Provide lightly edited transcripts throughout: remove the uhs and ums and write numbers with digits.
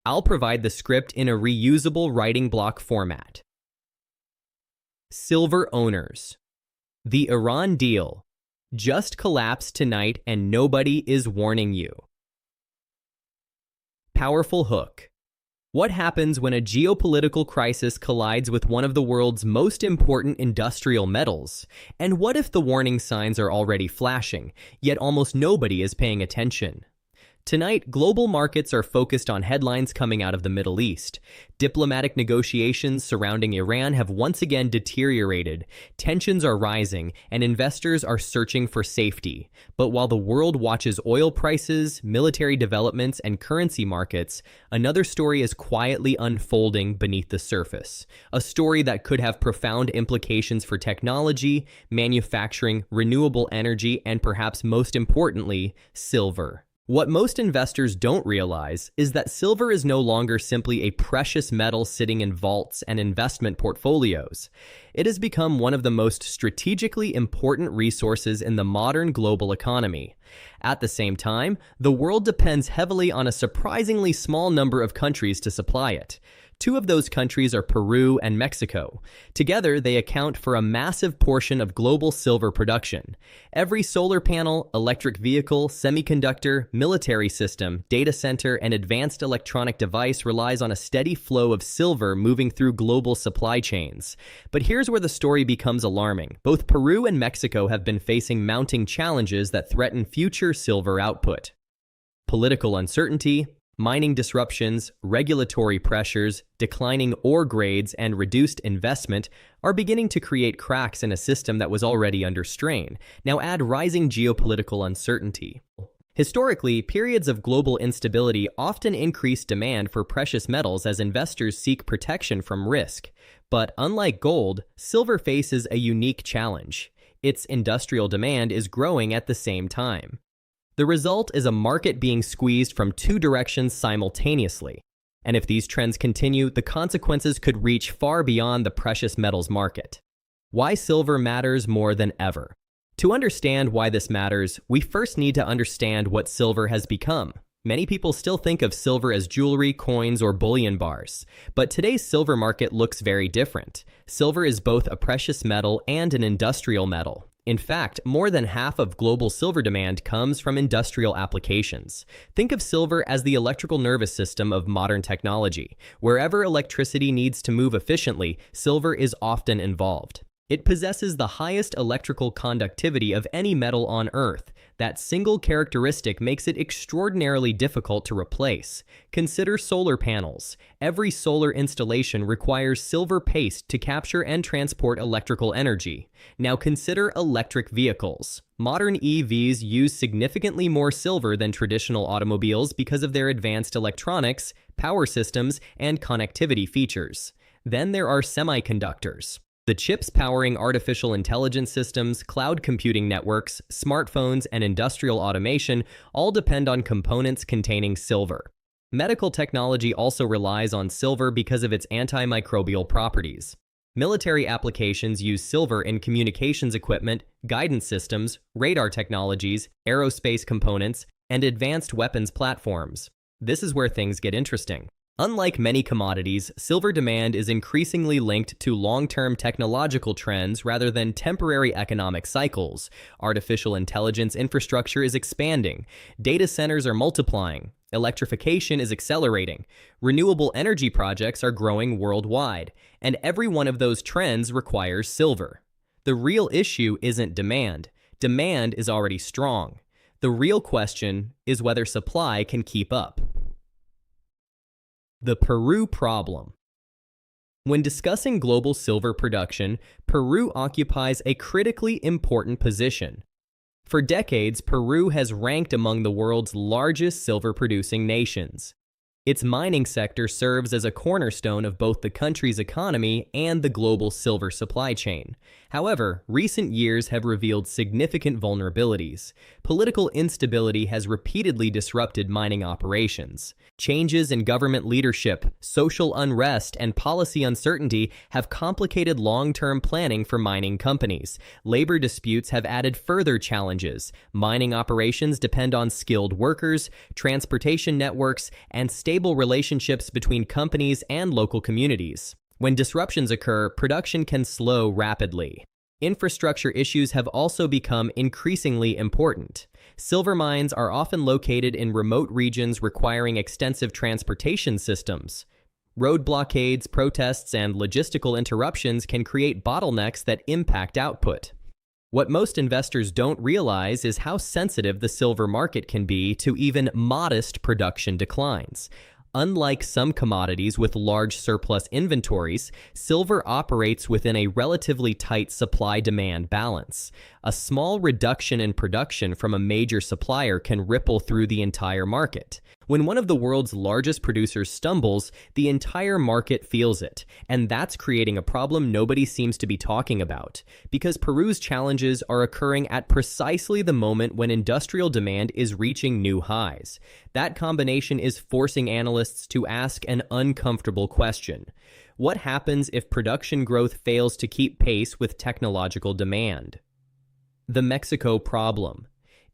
I'll provide the script in a reusable writing block format. Silver owners. The Iran deal just collapsed tonight and nobody is warning you. Powerful hook. What happens when a geopolitical crisis collides with one of the world's most important industrial metals? And what if the warning signs are already flashing, yet almost nobody is paying attention? Tonight, global markets are focused on headlines coming out of the Middle East. Diplomatic negotiations surrounding Iran have once again deteriorated, tensions are rising, and investors are searching for safety. But while the world watches oil prices, military developments, and currency markets, another story is quietly unfolding beneath the surface. A story that could have profound implications for technology, manufacturing, renewable energy, and perhaps most importantly, silver. What most investors don't realize is that silver is no longer simply a precious metal sitting in vaults and investment portfolios. It has become one of the most strategically important resources in the modern global economy. At the same time, the world depends heavily on a surprisingly small number of countries to supply it. Two of those countries are Peru and Mexico. Together, they account for a massive portion of global silver production. Every solar panel, electric vehicle, semiconductor, military system, data center, and advanced electronic device relies on a steady flow of silver moving through global supply chains. But here's where the story becomes alarming. Both Peru and Mexico have been facing mounting challenges that threaten future silver output. Political uncertainty, mining disruptions, regulatory pressures, declining ore grades, and reduced investment are beginning to create cracks in a system that was already under strain. Now add rising geopolitical uncertainty. Historically, periods of global instability often increase demand for precious metals as investors seek protection from risk. But unlike gold, silver faces a unique challenge. Its industrial demand is growing at the same time. The result is a market being squeezed from two directions simultaneously. And if these trends continue, the consequences could reach far beyond the precious metals market. Why silver matters more than ever. To understand why this matters, we first need to understand what silver has become. Many people still think of silver as jewelry, coins, or bullion bars. But today's silver market looks very different. Silver is both a precious metal and an industrial metal. In fact, more than half of global silver demand comes from industrial applications. Think of silver as the electrical nervous system of modern technology. Wherever electricity needs to move efficiently, silver is often involved. It possesses the highest electrical conductivity of any metal on Earth. That single characteristic makes it extraordinarily difficult to replace. Consider solar panels. Every solar installation requires silver paste to capture and transport electrical energy. Now consider electric vehicles. Modern EVs use significantly more silver than traditional automobiles because of their advanced electronics, power systems, and connectivity features. Then there are semiconductors. The chips powering artificial intelligence systems, cloud computing networks, smartphones, and industrial automation all depend on components containing silver. Medical technology also relies on silver because of its antimicrobial properties. Military applications use silver in communications equipment, guidance systems, radar technologies, aerospace components, and advanced weapons platforms. This is where things get interesting. Unlike many commodities, silver demand is increasingly linked to long-term technological trends rather than temporary economic cycles. Artificial intelligence infrastructure is expanding. Data centers are multiplying. Electrification is accelerating. Renewable energy projects are growing worldwide. And every one of those trends requires silver. The real issue isn't demand. Demand is already strong. The real question is whether supply can keep up. The Peru problem. When discussing global silver production, Peru occupies a critically important position. For decades, Peru has ranked among the world's largest silver-producing nations. Its mining sector serves as a cornerstone of both the country's economy and the global silver supply chain. However, recent years have revealed significant vulnerabilities. Political instability has repeatedly disrupted mining operations. Changes in government leadership, social unrest, and policy uncertainty have complicated long-term planning for mining companies. Labor disputes have added further challenges. Mining operations depend on skilled workers, transportation networks, and stable stable relationships between companies and local communities. When disruptions occur, production can slow rapidly. Infrastructure issues have also become increasingly important. Silver mines are often located in remote regions requiring extensive transportation systems. Road blockades, protests, and logistical interruptions can create bottlenecks that impact output. What most investors don't realize is how sensitive the silver market can be to even modest production declines. Unlike some commodities with large surplus inventories, silver operates within a relatively tight supply-demand balance. A small reduction in production from a major supplier can ripple through the entire market. When one of the world's largest producers stumbles, the entire market feels it, and that's creating a problem nobody seems to be talking about, because Peru's challenges are occurring at precisely the moment when industrial demand is reaching new highs. That combination is forcing analysts to ask an uncomfortable question. What happens if production growth fails to keep pace with technological demand? The Mexico problem.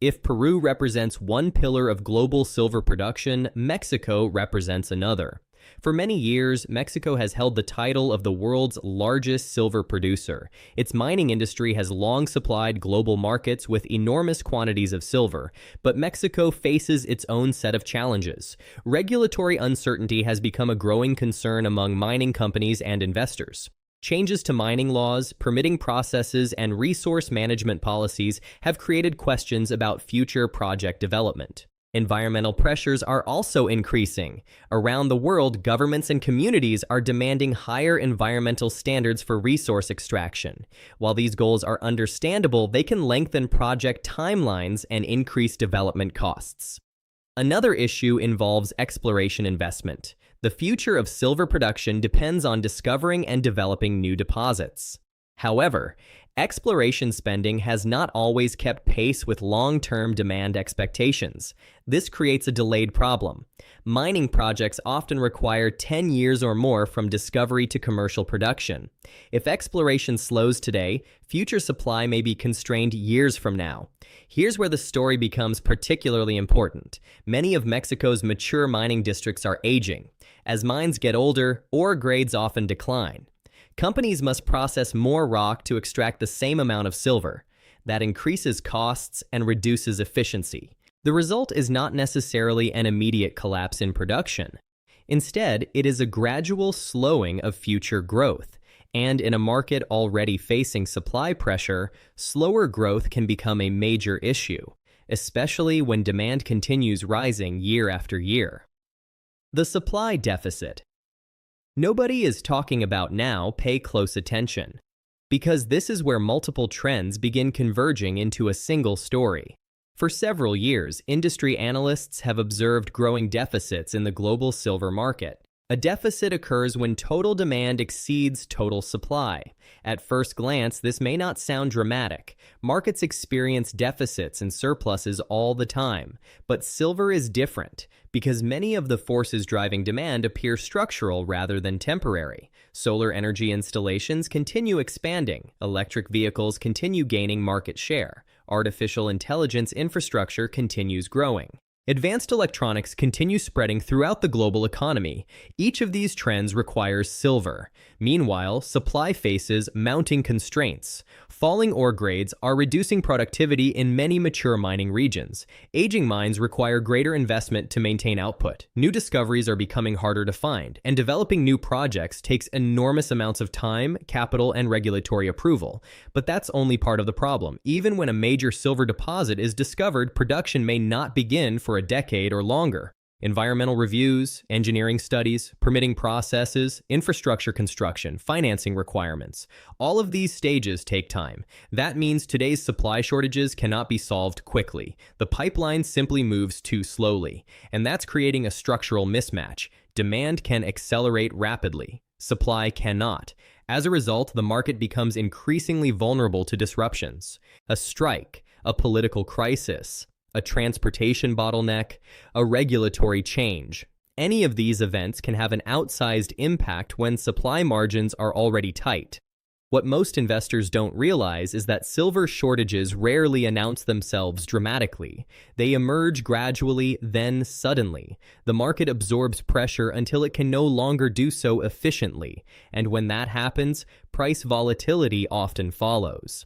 If Peru represents one pillar of global silver production, Mexico represents another. For many years, Mexico has held the title of the world's largest silver producer. Its mining industry has long supplied global markets with enormous quantities of silver, but Mexico faces its own set of challenges. Regulatory uncertainty has become a growing concern among mining companies and investors. Changes to mining laws, permitting processes, and resource management policies have created questions about future project development. Environmental pressures are also increasing. Around the world, governments and communities are demanding higher environmental standards for resource extraction. While these goals are understandable, they can lengthen project timelines and increase development costs. Another issue involves exploration investment. The future of silver production depends on discovering and developing new deposits. However, exploration spending has not always kept pace with long-term demand expectations. This creates a delayed problem. Mining projects often require 10 years or more from discovery to commercial production. If exploration slows today, future supply may be constrained years from now. Here's where the story becomes particularly important. Many of Mexico's mature mining districts are aging. As mines get older, ore grades often decline. Companies must process more rock to extract the same amount of silver. That increases costs and reduces efficiency. The result is not necessarily an immediate collapse in production. Instead, it is a gradual slowing of future growth. And in a market already facing supply pressure, slower growth can become a major issue, especially when demand continues rising year after year. The supply deficit. Nobody is talking about now, pay close attention, because this is where multiple trends begin converging into a single story. For several years, industry analysts have observed growing deficits in the global silver market. A deficit occurs when total demand exceeds total supply. At first glance, this may not sound dramatic. Markets experience deficits and surpluses all the time. But silver is different, because many of the forces driving demand appear structural rather than temporary. Solar energy installations continue expanding. Electric vehicles continue gaining market share. Artificial intelligence infrastructure continues growing. Advanced electronics continue spreading throughout the global economy. Each of these trends requires silver. Meanwhile, supply faces mounting constraints. Falling ore grades are reducing productivity in many mature mining regions. Aging mines require greater investment to maintain output. New discoveries are becoming harder to find, and developing new projects takes enormous amounts of time, capital, and regulatory approval. But that's only part of the problem. Even when a major silver deposit is discovered, production may not begin for a decade or longer. Environmental reviews, engineering studies, permitting processes, infrastructure construction, financing requirements. All of these stages take time. That means today's supply shortages cannot be solved quickly. The pipeline simply moves too slowly, and that's creating a structural mismatch. Demand can accelerate rapidly. Supply cannot. As a result, the market becomes increasingly vulnerable to disruptions. A strike, a political crisis, a transportation bottleneck, a regulatory change. Any of these events can have an outsized impact when supply margins are already tight. What most investors don't realize is that silver shortages rarely announce themselves dramatically. They emerge gradually, then suddenly. The market absorbs pressure until it can no longer do so efficiently, and when that happens, price volatility often follows.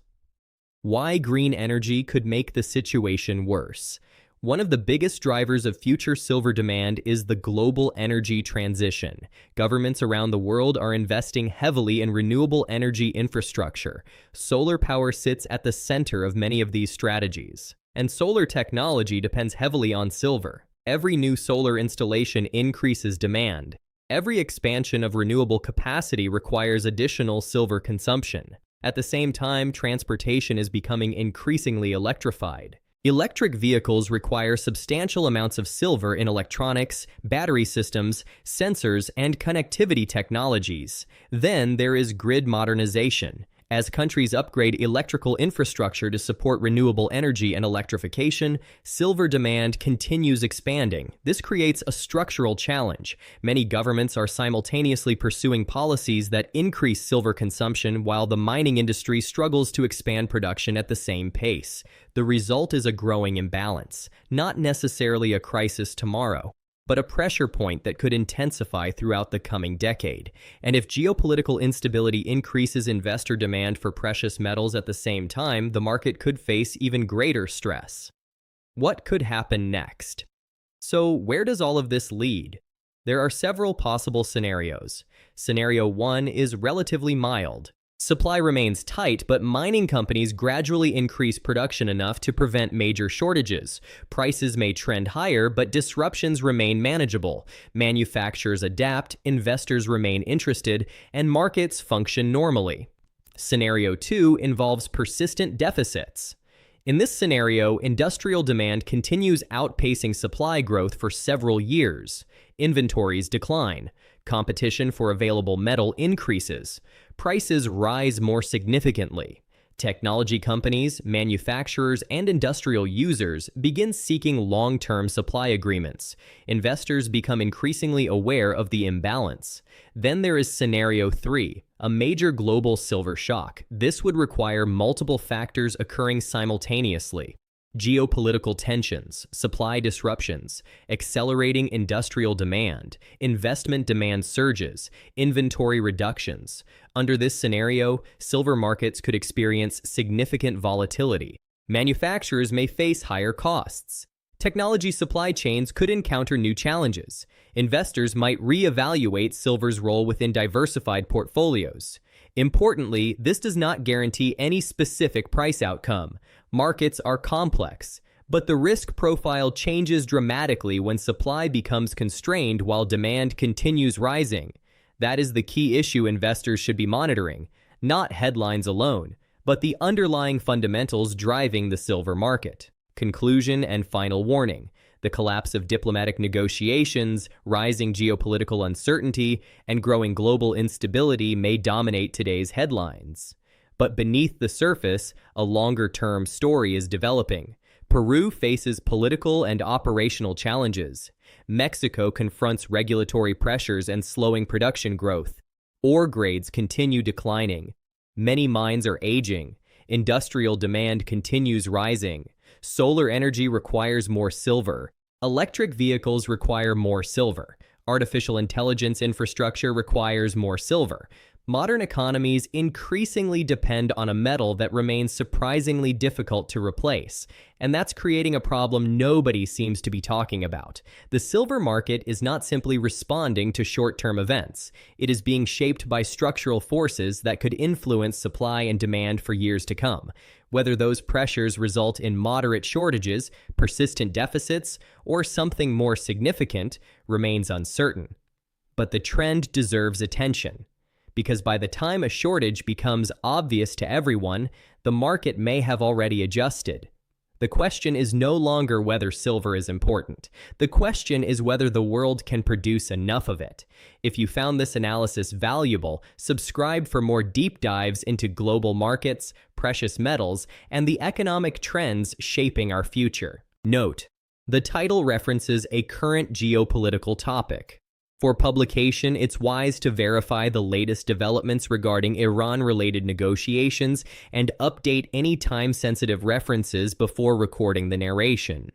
Why green energy could make the situation worse. One of the biggest drivers of future silver demand is the global energy transition. Governments around the world are investing heavily in renewable energy infrastructure. Solar power sits at the center of many of these strategies. And solar technology depends heavily on silver. Every new solar installation increases demand. Every expansion of renewable capacity requires additional silver consumption. At the same time, transportation is becoming increasingly electrified. Electric vehicles require substantial amounts of silver in electronics, battery systems, sensors, and connectivity technologies. Then there is grid modernization. As countries upgrade electrical infrastructure to support renewable energy and electrification, silver demand continues expanding. This creates a structural challenge. Many governments are simultaneously pursuing policies that increase silver consumption while the mining industry struggles to expand production at the same pace. The result is a growing imbalance, not necessarily a crisis tomorrow, but a pressure point that could intensify throughout the coming decade. And if geopolitical instability increases investor demand for precious metals at the same time, the market could face even greater stress. What could happen next? So, where does all of this lead? There are several possible scenarios. Scenario 1 is relatively mild. Supply remains tight, but mining companies gradually increase production enough to prevent major shortages. Prices may trend higher, but disruptions remain manageable. Manufacturers adapt, investors remain interested, and markets function normally. Scenario 2 involves persistent deficits. In this scenario, industrial demand continues outpacing supply growth for several years. Inventories decline. Competition for available metal increases. Prices rise more significantly. Technology companies, manufacturers, and industrial users begin seeking long-term supply agreements. Investors become increasingly aware of the imbalance. Then there is Scenario 3, a major global silver shock. This would require multiple factors occurring simultaneously. Geopolitical tensions, supply disruptions, accelerating industrial demand, investment demand surges, inventory reductions. Under this scenario, silver markets could experience significant volatility. Manufacturers may face higher costs. Technology supply chains could encounter new challenges. Investors might reevaluate silver's role within diversified portfolios. Importantly, this does not guarantee any specific price outcome. Markets are complex, but the risk profile changes dramatically when supply becomes constrained while demand continues rising. That is the key issue investors should be monitoring, not headlines alone, but the underlying fundamentals driving the silver market. Conclusion and final warning. The collapse of diplomatic negotiations, rising geopolitical uncertainty, and growing global instability may dominate today's headlines. But beneath the surface, a longer-term story is developing. Peru faces political and operational challenges. Mexico confronts regulatory pressures and slowing production growth. Ore grades continue declining. Many mines are aging. Industrial demand continues rising. Solar energy requires more silver. Electric vehicles require more silver. Artificial intelligence infrastructure requires more silver. Modern economies increasingly depend on a metal that remains surprisingly difficult to replace, and that's creating a problem nobody seems to be talking about. The silver market is not simply responding to short-term events. It is being shaped by structural forces that could influence supply and demand for years to come. Whether those pressures result in moderate shortages, persistent deficits, or something more significant remains uncertain. But the trend deserves attention, because by the time a shortage becomes obvious to everyone, the market may have already adjusted. The question is no longer whether silver is important. The question is whether the world can produce enough of it. If you found this analysis valuable, subscribe for more deep dives into global markets, precious metals, and the economic trends shaping our future. Note: the title references a current geopolitical topic. For publication, it's wise to verify the latest developments regarding Iran-related negotiations and update any time-sensitive references before recording the narration.